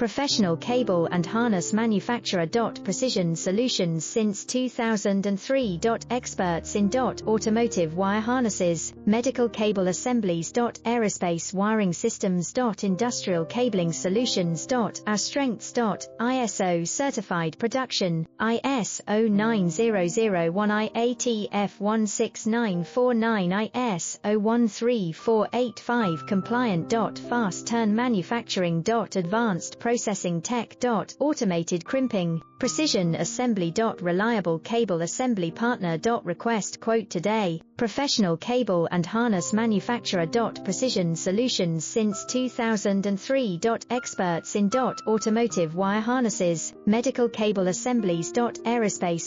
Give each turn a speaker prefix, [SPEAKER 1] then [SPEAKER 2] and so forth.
[SPEAKER 1] professional cable and harness manufacturer. Precision solutions since 2003. Experts in automotive wire harnesses, medical cable assemblies. Aerospace wiring systems. Industrial cabling solutions. Our strengths. ISO certified production, ISO 9001 IATF 16949 ISO 13485 compliant. Fast turn manufacturing. Advanced processing tech. Automated crimping, precision assembly. Reliable cable assembly partner. Request quote today, professional cable and harness manufacturer. Precision solutions since 2003. Experts in automotive wire harnesses, medical cable assemblies. Aerospace